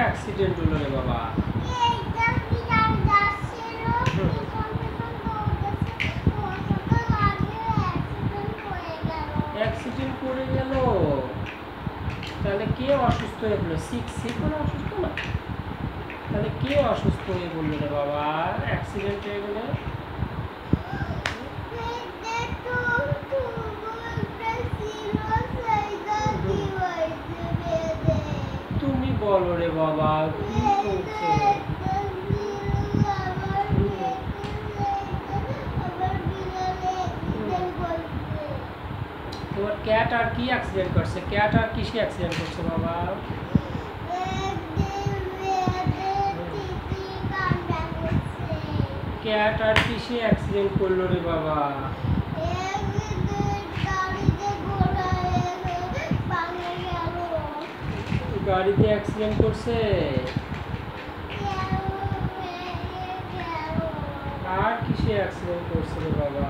Accident হলো রে বাবা? অ্যাক্সিডেন্ট করে গেল? তাহলে কে অসুস্থ হয়ে পড়লো? সিক হলো অসুস্থ না? তাহলে কে অসুস্থ হয়ে পড়লো রে বাবা অ্যাক্সিডেন্ট হয়ে গেলে? তুমি বলো রে বাবা কি করছে? তোমার ক্যাট আর কি অ্যাক্সিডেন্ট করছে? ক্যাট আর কিসে অ্যাক্সিডেন্ট করছে বাবা? ক্যাট আর কিসে অ্যাক্সিডেন্ট করলো রে বাবা? গাড়িতে অ্যাক্সিডেন্ট করছে? আর কিসে অ্যাক্সিডেন্ট করছে রে বাবা?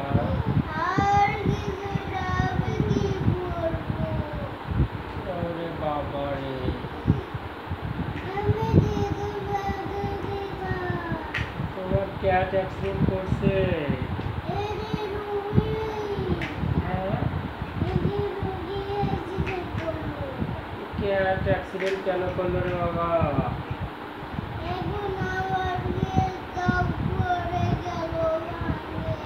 আরে বাবা রে, তোমার ক্যাট অ্যাক্সিডেন্ট করছে? ক্যাট অ্যাক্সিডেন্ট কেন করলো রে বাবা?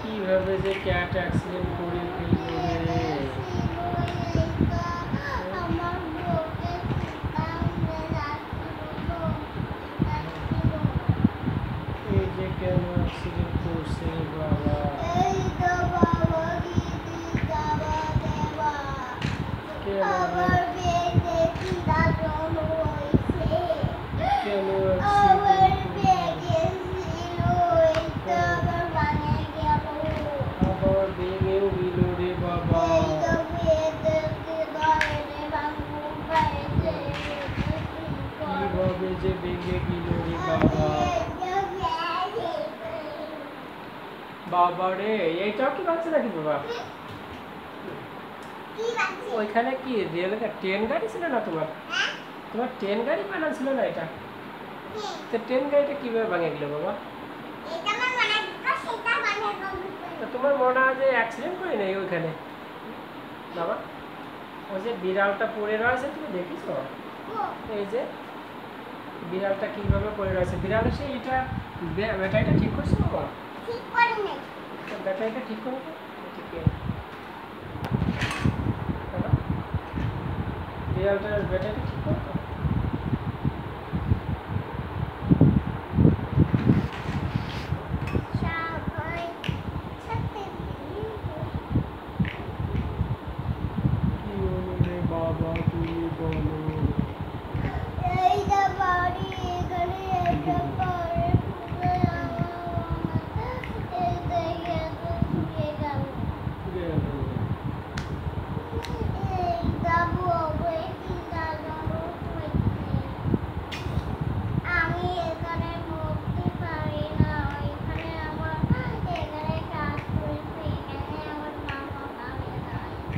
কিভাবে যে ক্যাট অ্যাক্সিডেন্ট করে ফেললো রে? এই যে কেন অ্যাক্সিডেন্ট করছে রে বাবা? কেন আবার ভেঙেও দিল রে বাবা? কিভাবে যে ভেঙে দিল রে বাবা? বাবা রে, এইটাও কি বাচ্চা নাকি বাবা? ওইখানে কি রেল ট্রেন গাড়ি ছিল না তোমার? তোমার ট্রেন গাড়ি বানানো ছিল না এটা? তো ট্রেন গাড়িটা কিভাবে ভাঙে গেল বাবা? তো তোমার মনে হয় যে অ্যাক্সিডেন্ট করে নেই ওইখানে বাবা? ওই যে বিড়ালটা পড়ে রয়েছে তুমি দেখিস? এই যে বিড়ালটা কিভাবে পড়ে রয়েছে, বিড়ালের সেই এটা ব্যাটারিটা ঠিক করছে বাবা? ঠিক করে নেই, ব্যাটারিটা ঠিক করে দাও। ঠিক আছে, বিড়ালটার ব্যাটারিটা ঠিক করে দাও। কি হলো রে বাবা তুমি বলো?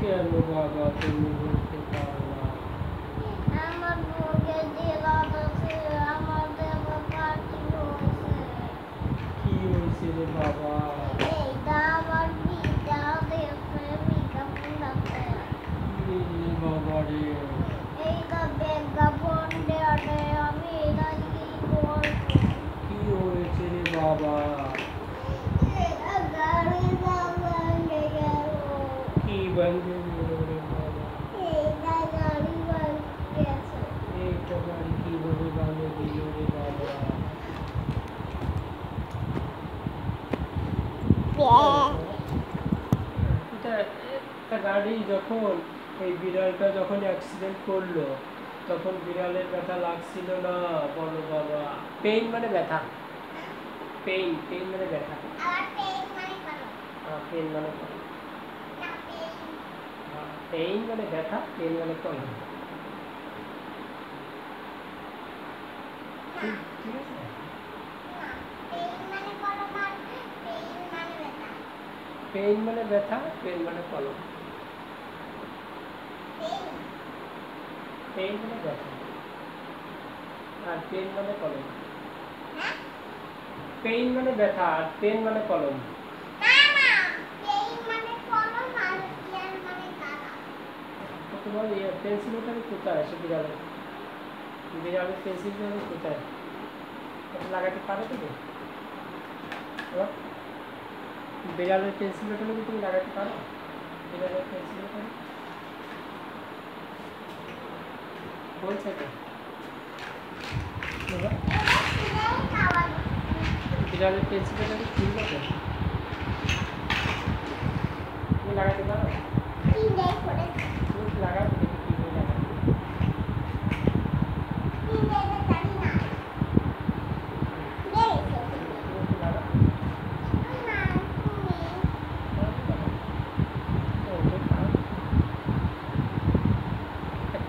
কেন বাবা তুমি বলতে পারো না? কি হয়েছে রে বাবা? বাবা রে, কি হয়েছে রে বাবা? কি ভাঙে গেল রে বাবা? এইটা গাড়ি কিভাবে ভাঙে দিল রে বাবা? একটা গাড়ি যখন এই বিড়ালটা যখন অ্যাক্সিডেন্ট করলো তখন বিড়ালের ব্যথা লাগছিল না? বলো বাবা। পেইন মানে ব্যথা, পেইন পেইন মানে ব্যথা, পেইন মানে পেইন মানে ব্যথা, পেইন মানে কলম। ঠিক আছে, পেইন মানে ব্যথা, পেইন মানে কলম। পেইন মানে ব্যথা। আর পেন মানে কলম। পেইন মানে ব্যথা আর পেন মানে কলম। তোমার পেন্সিল ওটা কোথায় আছে? বিড়ালের পেন্সিল কোথায় লাগাতে পারো তুমি? বিড়ালের পেন্সিল ওটা তুমি লাগাতে পারো? বিড়ালের পেন্সিল ওটা বলছে তো বিড়ালের পেন্সিল ওটা ঠিক আছে, তুমি লাগাতে পারো? তুমি লাগাতে দেখি কীভাবে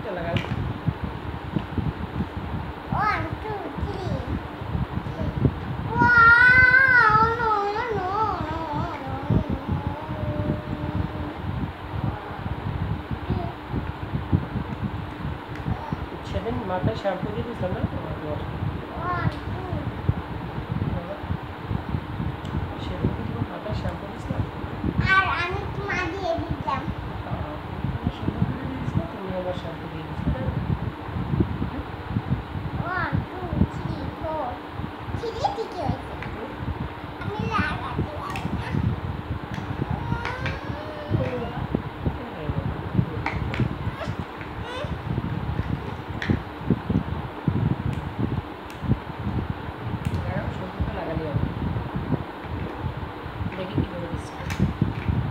লাগাতে। সেদিন মাথায় শ্যাম্পু দিয়ে দিতাম না, সেদিন কি তোমার মাথায় শ্যাম্পু দিয়েছিলাম? তুমি আমার শ্যাম্পু দিয়ে দিচ্ছিলে। দেখি কীভাবে দিচ্ছি,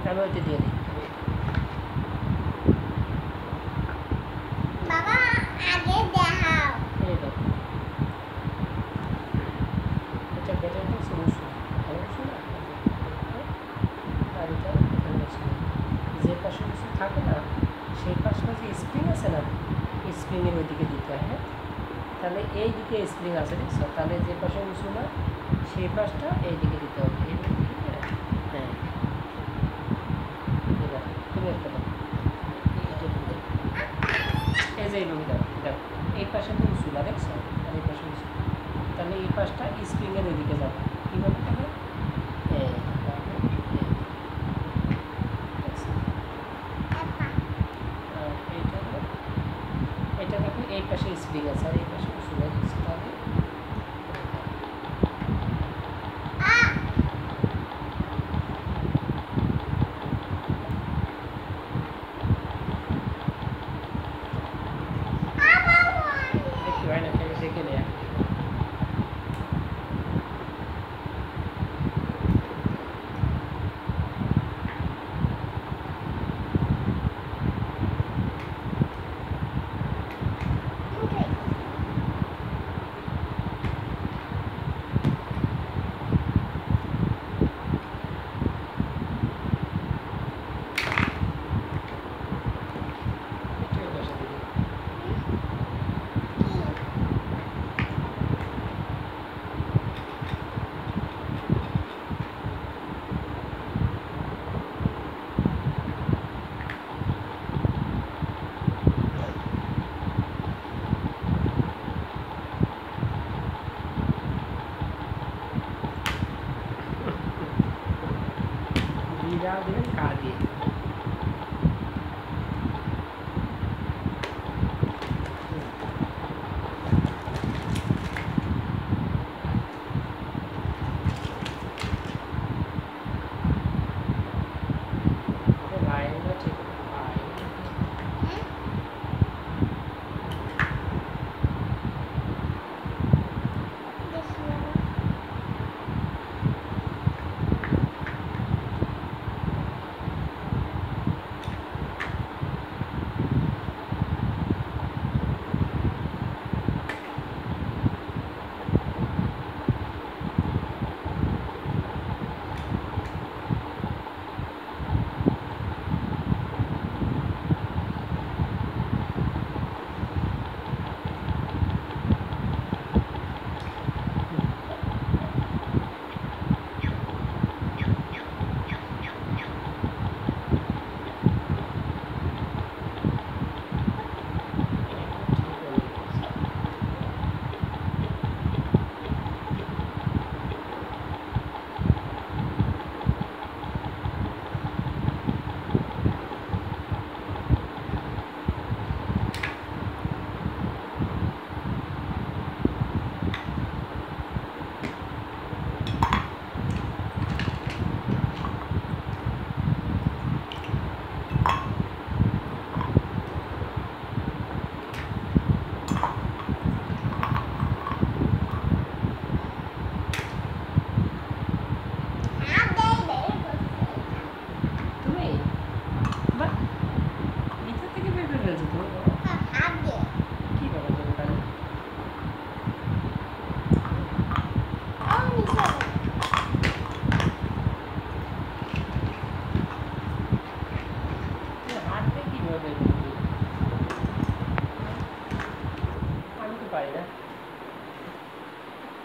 আমি ওইটা দিয়ে দিই। যে পাশে কিছু থাকে না সেই পাশটা যে স্প্রিং আছে না, স্প্রিংয়ের ওইদিকে দিতে হয়। হ্যাঁ, তাহলে এই দিকে স্প্রিং আছে দেখছো, তাহলে যে পাশে উঁচু না সেই পাশটা এই দিকে দিতে হবে। হ্যাঁ, তুমি একটা দাও, এই যে এইভাবে দাও, দেখো এই পাশে তো উঁচু না দেখছো, আর এই পাশে উঁচু, তাহলে এই পাশটা স্প্রিংয়ের ওইদিকে যাবে। কীভাবে তাহলে এটা দেখো এই পাশে স্প্রিং আছে আর এই পাশে উঁচু দিচ্ছে, তাহলে দেখতে হয় না, দেখে নেয়া। বিড়াল দেবেন কা দিয়ে।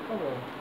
খবর?